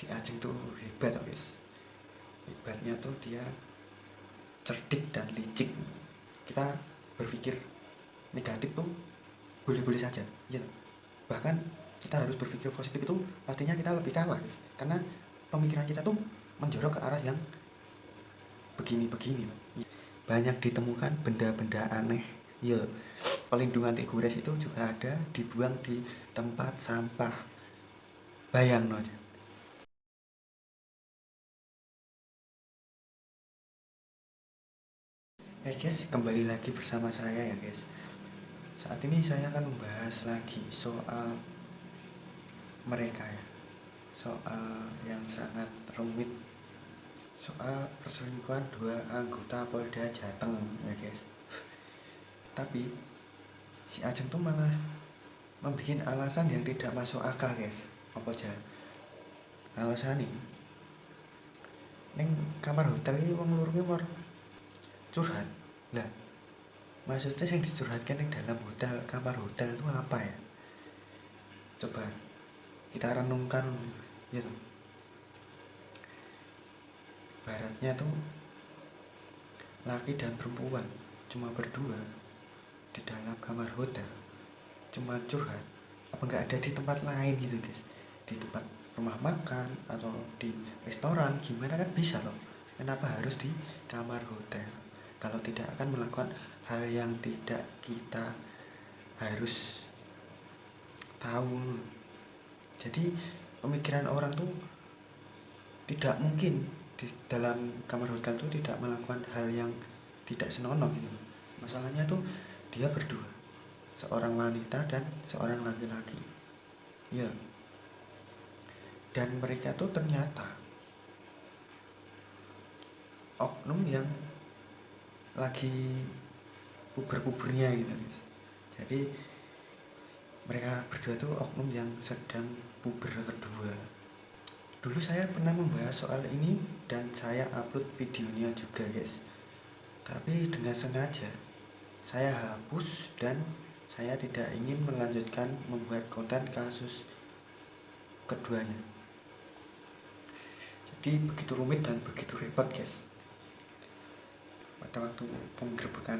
Si Ajeng tuh hebat guys. Hebatnya tuh dia cerdik dan licik. Kita berpikir negatif tuh boleh-boleh saja, ya. Bahkan kita harus berpikir positif itu pastinya kita lebih kalah guys. Karena pemikiran kita tuh menjorok ke arah yang begini-begini. Banyak ditemukan benda-benda aneh. Ya, pelindung anti gores itu juga ada dibuang di tempat sampah. Bayang no aja. Guys, kembali lagi bersama saya ya guys. Saat ini saya akan membahas lagi soal mereka ya. Soal yang sangat rumit. Soal perselingkuhan dua anggota Polda Jateng ya guys. Tapi si Ajeng tuh malah membuat alasan yang tidak masuk akal guys. Apa aja? Alasan nih, neng kamar hotel ini wong loro ki curhat. Lah, maksudnya yang dicurhatkan yang dalam hotel, kamar hotel itu apa ya? Coba kita renungkan gitu. Baratnya tuh laki dan perempuan cuma berdua di dalam kamar hotel, cuma curhat. Apa nggak ada di tempat lain gitu guys? Di tempat rumah makan atau di restoran gimana kan bisa loh. Kenapa harus di kamar hotel? Kalau tidak akan melakukan hal yang tidak kita harus tahu. Jadi pemikiran orang tuh tidak mungkin di dalam kamar hotel tuh tidak melakukan hal yang tidak senonoh gitu. Masalahnya tuh dia berdua, seorang wanita dan seorang laki-laki. Ya. Dan mereka tuh ternyata oknum yang lagi puber-pubernya gitu guys. Jadi mereka berdua tuh oknum yang sedang puber kedua. Dulu saya pernah membahas soal ini dan saya upload videonya juga guys. Tapi dengan sengaja saya hapus dan saya tidak ingin melanjutkan membuat konten kasus keduanya. Jadi begitu rumit dan begitu repot guys. Pada waktu penggerbekan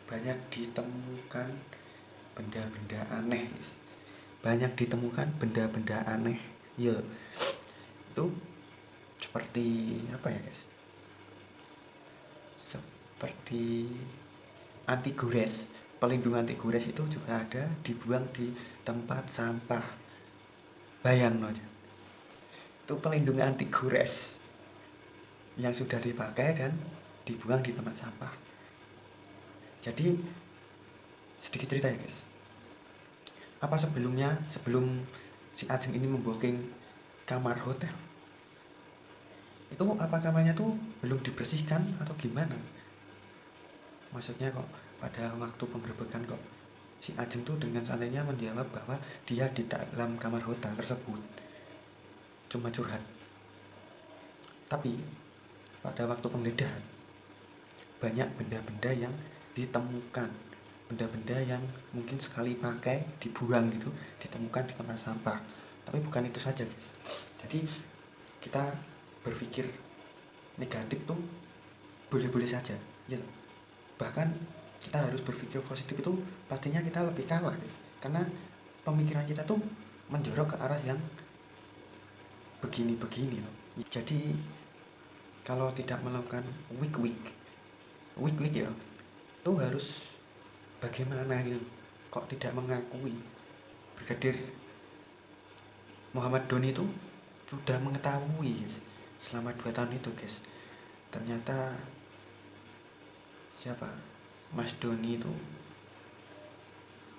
banyak ditemukan benda-benda aneh guys. Banyak ditemukan benda-benda aneh. Ya, itu seperti apa ya guys? Seperti anti gores. Pelindung anti gores itu juga ada dibuang di tempat sampah. Bayang no aja. Itu pelindung anti gores yang sudah dipakai dan dibuang di tempat sampah. Jadi sedikit cerita ya guys. Apa sebelumnya, sebelum si Ajeng ini membooking kamar hotel, itu apa kamarnya tuh belum dibersihkan atau gimana? Maksudnya kok pada waktu penggerbekan kok si Ajeng tuh dengan santainya menjawab bahwa dia di dalam kamar hotel tersebut cuma curhat. Tapi pada waktu penggeledahan banyak benda-benda yang ditemukan, benda-benda yang mungkin sekali pakai dibuang gitu, ditemukan di tempat sampah. Tapi bukan itu saja guys. Jadi kita berpikir negatif tuh boleh-boleh saja ya. Bahkan kita harus berpikir positif itu pastinya kita lebih kalah guys. Karena pemikiran kita tuh menjorok ke arah yang begini-begini loh. Jadi kalau tidak melakukan weak ya, itu harus bagaimana gitu. Kok tidak mengakui? Brigadir Muhammad Doni itu sudah mengetahui guys, selama 2 tahun itu guys. Ternyata siapa? Mas Doni itu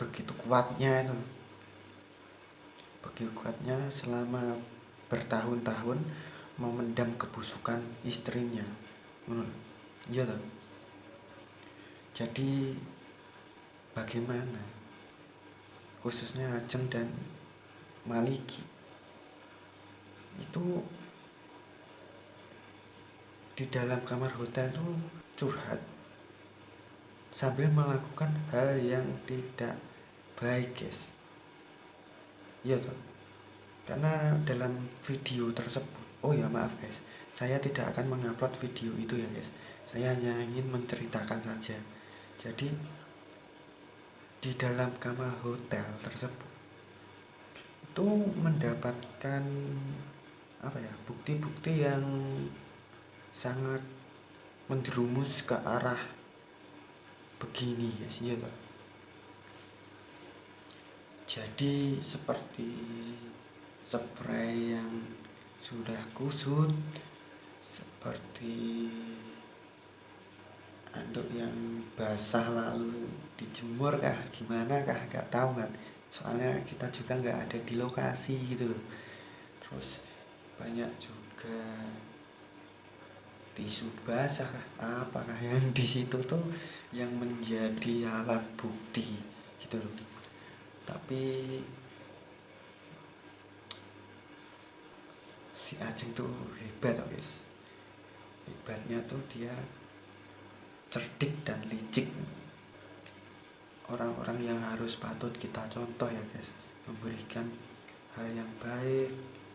begitu kuatnya itu. Begitu kuatnya selama bertahun-tahun memendam kebusukan istrinya. Iya loh. Jadi bagaimana khususnya Ajeng dan Maliki itu di dalam kamar hotel itu curhat sambil melakukan hal yang tidak baik guys. Iya toh. Karena dalam video tersebut, oh ya maaf guys, saya tidak akan mengupload video itu ya guys. Saya hanya ingin menceritakan saja. Jadi di dalam kamar hotel tersebut itu mendapatkan apa ya, bukti-bukti yang sangat menjerumus ke arah begini guys, iya toh. Jadi seperti spray yang sudah kusut, seperti anduk yang basah lalu dijemur kah gimana kah nggak tahu kan, soalnya kita juga nggak ada di lokasi gitu loh. Terus banyak juga tisu basah kah apakah yang di situ tuh yang menjadi alat bukti gitu loh. Tapi si Ajeng tuh hebat loh guys, hebatnya tuh dia cerdik dan licik, orang-orang yang harus patut kita contoh ya guys, memberikan hal yang baik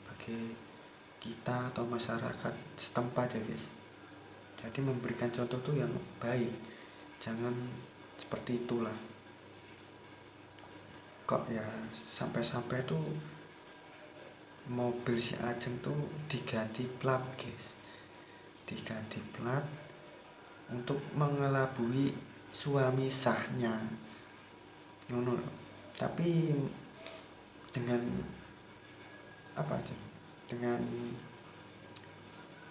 bagi kita atau masyarakat setempat ya guys. Jadi memberikan contoh tuh yang baik, jangan seperti itulah. Kok ya sampai-sampai tuh mobil si Ajeng tuh diganti plat guys, diganti plat untuk mengelabui suami sahnya ngono. Tapi dengan apa aja, dengan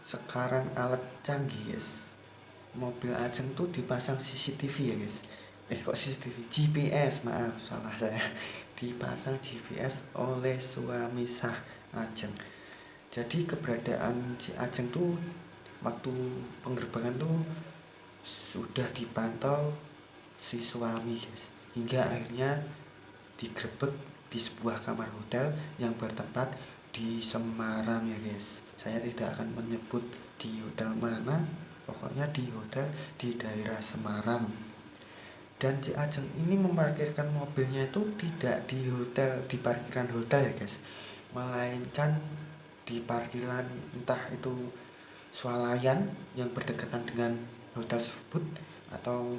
sekarang alat canggih guys, mobil Ajeng tuh dipasang CCTV ya guys, kok CCTV, GPS, maaf salah saya, dipasang GPS oleh suami sah Ajeng. Jadi keberadaan si Ajeng tuh waktu penggerbekan tuh sudah dipantau si suami guys, hingga akhirnya digerebek di sebuah kamar hotel yang bertempat di Semarang ya guys. Saya tidak akan menyebut di hotel mana, pokoknya di hotel di daerah Semarang. Dan si Ajeng ini memarkirkan mobilnya itu tidak di hotel, di parkiran hotel ya guys, melainkan di parkiran entah itu swalayan yang berdekatan dengan hotel tersebut, atau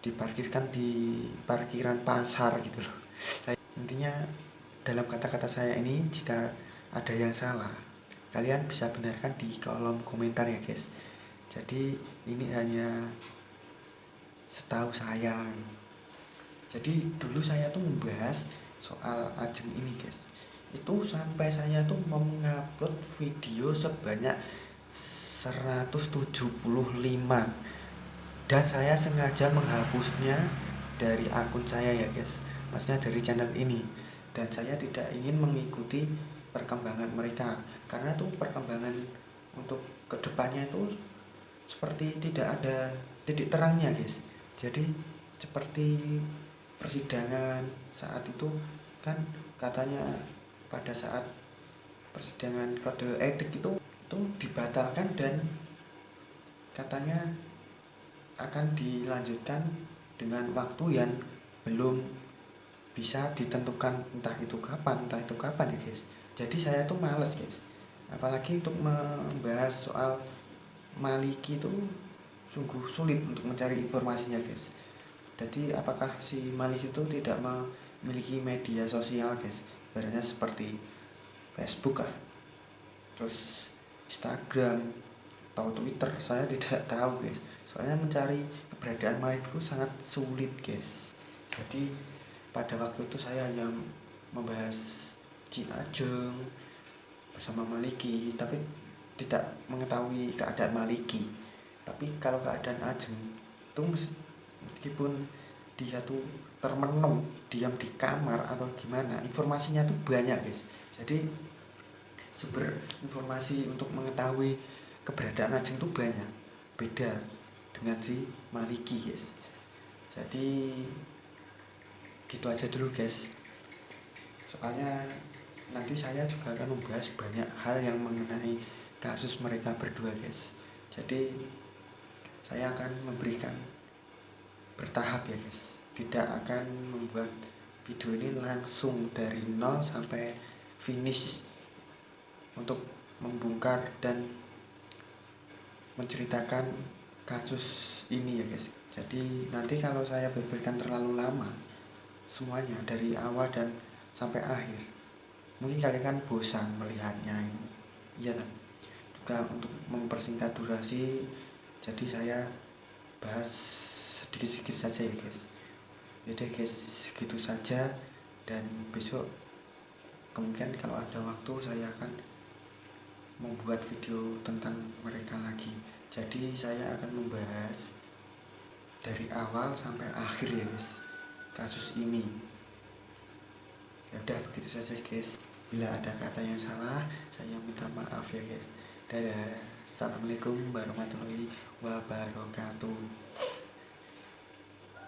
diparkirkan di parkiran pasar gitu loh. Intinya dalam kata-kata saya ini, jika ada yang salah kalian bisa benarkan di kolom komentar ya guys. Jadi ini hanya setahu saya. Jadi dulu saya tuh membahas soal Ajeng ini guys, itu sampai saya tuh mau mengupload video sebanyak 175, dan saya sengaja menghapusnya dari akun saya ya guys, maksudnya dari channel ini. Dan saya tidak ingin mengikuti perkembangan mereka, karena tuh perkembangan untuk kedepannya itu seperti tidak ada titik terangnya guys. Jadi seperti persidangan saat itu kan, katanya pada saat persidangan kode etik itu dibatalkan dan katanya akan dilanjutkan dengan waktu yang belum bisa ditentukan, entah itu kapan ya guys. Jadi saya tuh males guys, apalagi untuk membahas soal Maliki itu sungguh sulit untuk mencari informasinya guys. Jadi apakah si Maliki itu tidak memiliki media sosial guys, ibaratnya seperti Facebook kah, terus Instagram atau Twitter, saya tidak tahu guys. Soalnya mencari keberadaan Malik itu sangat sulit guys. Jadi pada waktu itu saya hanya membahas Ci Ajeng bersama Maliki, tapi tidak mengetahui keadaan Maliki. Tapi kalau keadaan Ajeng itu meskipun dia tuh termenung diam di kamar atau gimana, informasinya tuh banyak guys. Jadi sumber informasi untuk mengetahui keberadaan Ajeng tuh banyak, beda dengan si Maliki guys. Jadi gitu aja dulu guys, soalnya nanti saya juga akan membahas banyak hal yang mengenai kasus mereka berdua guys. Jadi saya akan memberikan bertahap ya guys, tidak akan membuat video ini langsung dari nol sampai finish untuk membongkar dan menceritakan kasus ini ya guys. Jadi nanti kalau saya beberkan terlalu lama semuanya dari awal dan sampai akhir, mungkin kalian kan bosan melihatnya ini. Iya kan? Juga untuk mempersingkat durasi, jadi saya bahas sedikit-sedikit saja ya guys. Jadi guys, segitu saja, dan besok kemungkinan kalau ada waktu saya akan membuat video tentang mereka lagi. Jadi saya akan membahas dari awal sampai akhir ya guys, kasus ini. Ya udah begitu saja guys. Bila ada kata yang salah, saya minta maaf ya guys. Dadah. Assalamualaikum warahmatullahi wabarakatuh.